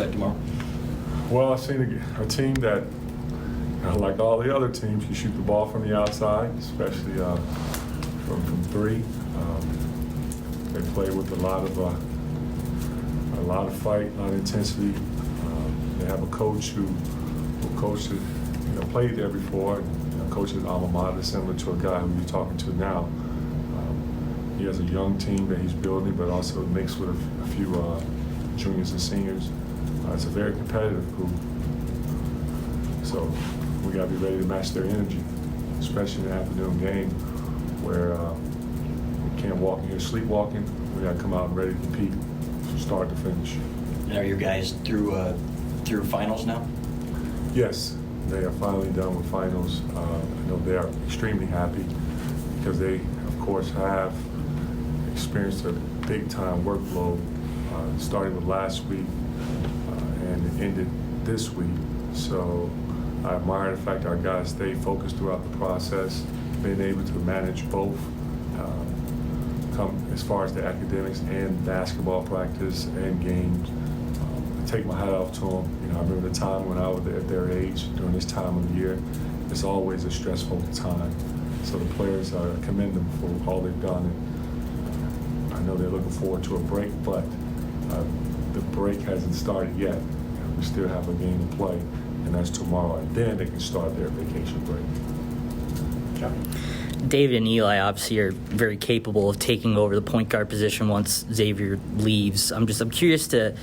expect tomorrow? Well, I've seen a team that, like all the other teams, can shoot the ball from the outside, especially from three. They play with a lot of fight, a lot of intensity. They have a coach who coached it, played there before, and coached at alma mater, similar to a guy who you're talking to now. He has a young team that he's building, but also mixed with a few juniors and seniors. It's a very competitive group, so we got to be ready to match their energy, especially in the afternoon game where we can't walk in here sleepwalking. We got to come out and ready to compete from start to finish. And are your guys through finals now? Yes, they are finally done with finals. I know they are extremely happy because they, of course, have experienced a big-time workload starting with last week and it ended this week. So I admire the fact our guys stayed focused throughout the process, being able to manage both, come as far as the academics and basketball practice and games. I take my hat off to them. I remember the time when I was at their age during this time of the year. It's always a stressful time. So the players, I commend them for all they've done. And I know they're looking forward to a break, but the break hasn't started yet. We still have a game to play, and that's tomorrow. And then they can start their vacation break. David and Eli obviously are very capable of taking over the point guard position once Xavier leaves. I'm curious to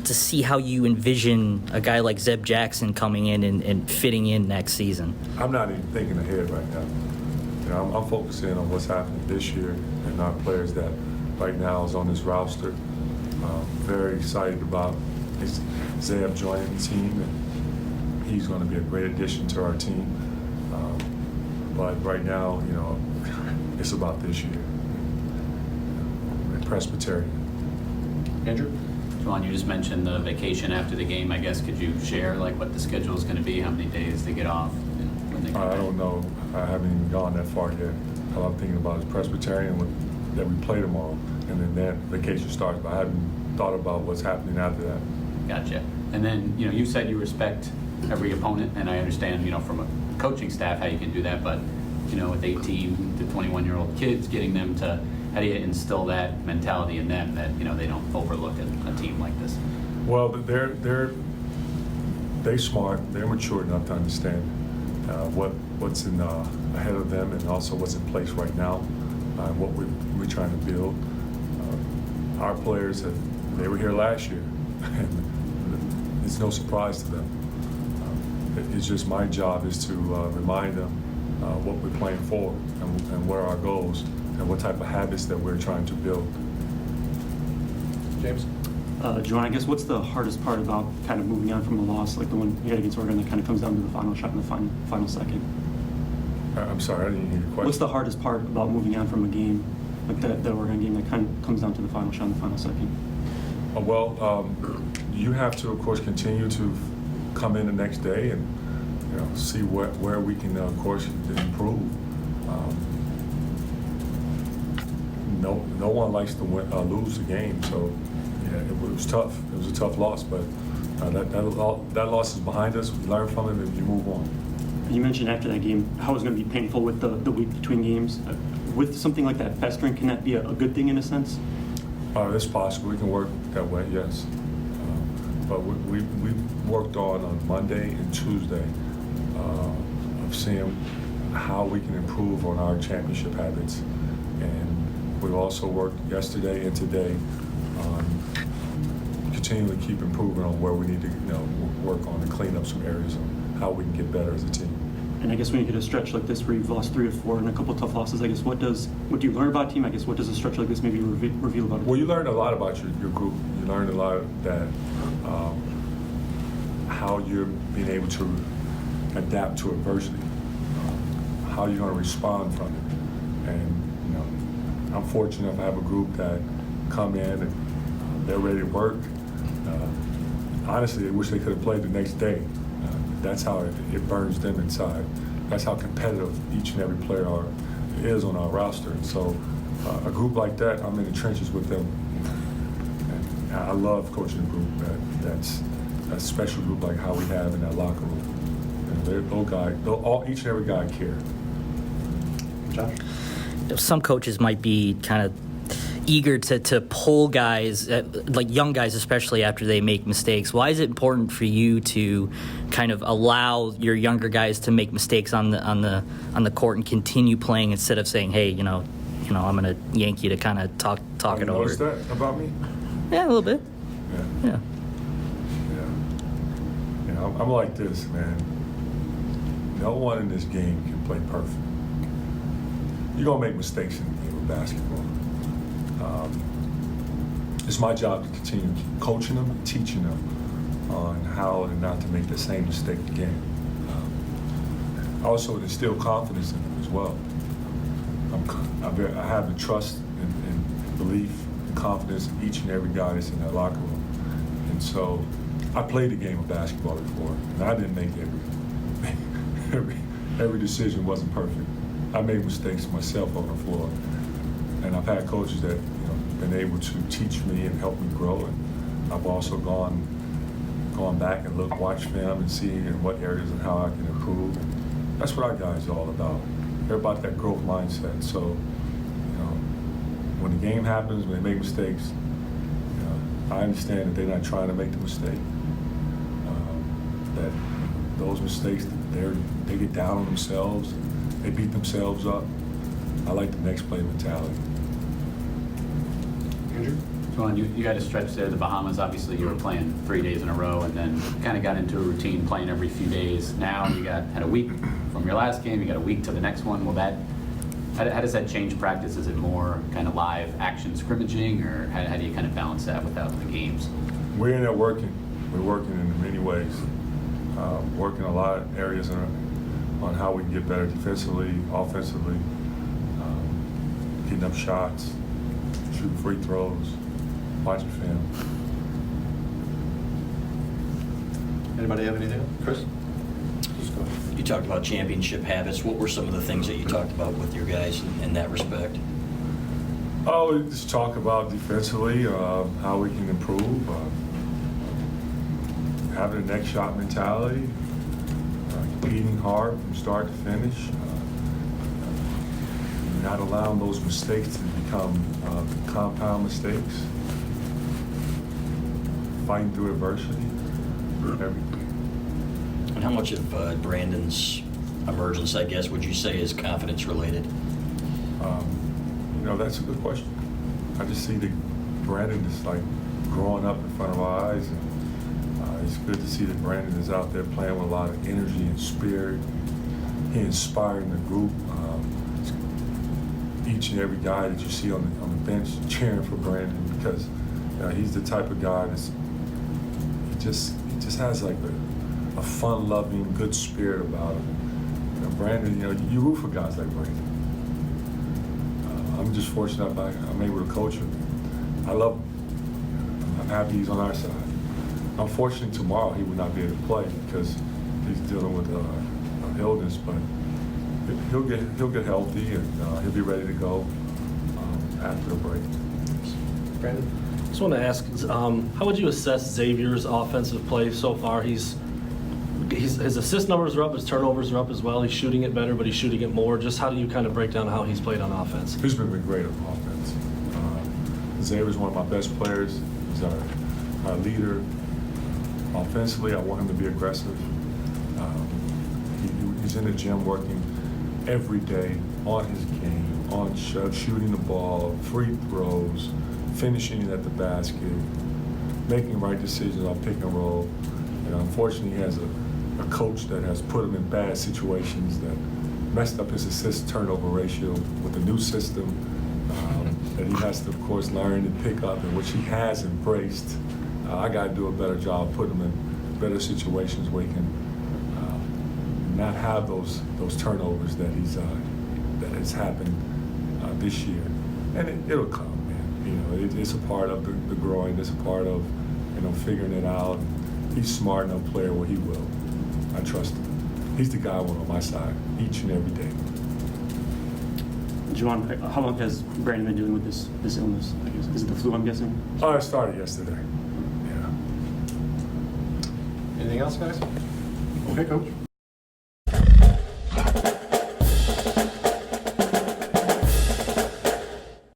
see how you envision a guy like Zeb Jackson coming in and fitting in next season. I'm not even thinking ahead right now. I'm focusing on what's happening this year and our players that right now is on this roster. Very excited about Zeb joining the team, and he's going to be a great addition to our team. But right now, it's about this year. Presbyterian. Andrew? Juwan, you just mentioned the vacation after the game. I guess could you share what the schedule is going to be, how many days they get off, and when they come I back? don't know. I haven't even gone that far yet. All I'm thinking about is Presbyterian that we play tomorrow, and then that vacation starts. But I haven't thought about what's happening after that. Gotcha. And then you said you respect every opponent, and I understand from a coaching staff how you can do that, but with 18 to 21-year-old kids, getting them to, how do you instill that mentality in them that they don't overlook a team like this? Well, they're smart. They're mature enough to understand what's in ahead of them, and also what's in place right now, and what we're trying to build. Our players they were here last year, and it's no surprise to them. It's just my job is to remind them what we're playing for and what are our goals and what type of habits that we're trying to build. James? Juwan, I guess what's the hardest part about kind of moving on from a loss like the one you had against Oregon that kind of comes down to the final shot in the final second? I'm sorry, I didn't hear your question. What's the hardest part about moving on from a game like that Oregon game that kind of comes down to the final shot in the final second? You have to, of course, continue to come in the next day and see where we can, of course, improve. No one likes to lose the game, so yeah, it was tough. It was a tough loss, but that loss is behind us. We learn from it and you move on. You mentioned after that game how it was going to be painful with the week between games. With something like that festering, can that be a good thing in a sense? It's possible. We can work that way, yes. But we worked on Monday and Tuesday of seeing how we can improve on our championship habits. And we've also worked yesterday and today on continually keep improving on where we need to work on and clean up some areas on how we can get better as a team. And I guess when you hit a stretch like this where you've lost 3 or 4 and a couple of tough losses, I guess what do you learn about a team? I guess what does a stretch like this maybe reveal about it? Well, you learn a lot about your group. You learn a lot that how you're being able to adapt to adversity, how you're going to respond from it. And I'm fortunate enough to have a group that come in and they're ready to work. Honestly, I wish they could have played the next day. That's how it burns them inside. That's how competitive each and every player is on our roster. And so a group like that, I'm in the trenches with them. And I love coaching a group that's a special group like how we have in that locker room. Those guys, each and every guy care. Josh? Some coaches might be kind of eager to pull guys, like young guys especially, after they make mistakes. Why is it important for you to kind of allow your younger guys to make mistakes on the court and continue playing instead of saying, hey, I'm going to yank you to kind of talk it over? Notice that about me? Yeah, a little bit. Yeah. I'm like this, man. No one in this game can play perfect. You're going to make mistakes in the game of basketball. It's my job to continue coaching them and teaching them on how not to make the same mistake again. Also, instill confidence in them as well. I have the trust and belief and confidence in each and every guy that's in that locker room. And so I played the game of basketball before, and I didn't make every decision wasn't perfect. I made mistakes myself on the floor, and I've had coaches that been able to teach me and help me grow. And I've also gone back and watch film and see in what areas and how I can improve. And that's what our guys are all about. They're about that growth mindset. So, when the game happens, when they make mistakes, I understand that they're not trying to make the mistake. That those mistakes, they get down on themselves, they beat themselves up. I like the next play mentality. Andrew? Juwan, you had a stretch there, the Bahamas. Obviously, you were playing 3 days in a row, and then kind of got into a routine playing every few days. Now you had a week from your last game. You got a week to the next one. How does that change practice? Is it more kind of live action scrimmaging, or how do you kind of balance that without the games? We're in there working. We're working in many ways. Working a lot of areas on how we can get better defensively, offensively, getting up shots, shooting free throws, watching film. Anybody have anything else? Chris? Just go ahead. You talked about championship habits. What were some of the things that you talked about with your guys in that respect? Oh, we just talk about defensively, how we can improve, having a next shot mentality, competing hard from start to finish, not allowing those mistakes to become compound mistakes, fighting through adversity, everything. And how much of Brandon's emergence, I guess, would you say is confidence related? That's a good question. I just see that Brandon is like growing up in front of our eyes, and it's good to see that Brandon is out there playing with a lot of energy and spirit. He inspiring the group. Each and every guy that you see on the bench cheering for Brandon, because he's the type of guy he just has like a fun-loving, good spirit about him. Brandon, you root for guys like Brandon. I'm just fortunate I'm able to coach him. I love him. I'm happy he's on our side. Unfortunately, tomorrow he would not be able to play because he's dealing with an illness, but he'll get healthy and he'll be ready to go after the break. Brandon? Just want to ask, how would you assess Xavier's offensive play so far? His assist numbers are up, his turnovers are up as well. He's shooting it better, but he's shooting it more. Just how do you kind of break down how he's played on offense? He's been great on offense. Xavier's one of my best players. He's our leader. Offensively, I want him to be aggressive. He's in the gym working every day on his game, on shooting the ball, free throws, finishing at the basket, making right decisions on pick and roll. Unfortunately, he has a coach that has put him in bad situations that messed up his assist turnover ratio with the new system that he has to, of course, learn and pick up, and which he has embraced. I got to do a better job putting him in better situations where he can not have those turnovers that has happened this year, and it'll come, man. It's a part of the growing. It's a part of figuring it out. He's smart enough player where he will. I trust him. He's the guy I want on my side each and every day. Juwan, how long has Brandon been dealing with this illness? I guess? Is it the flu, I'm guessing? Oh, it started yesterday. Yeah. Anything else, guys? Okay, Coach.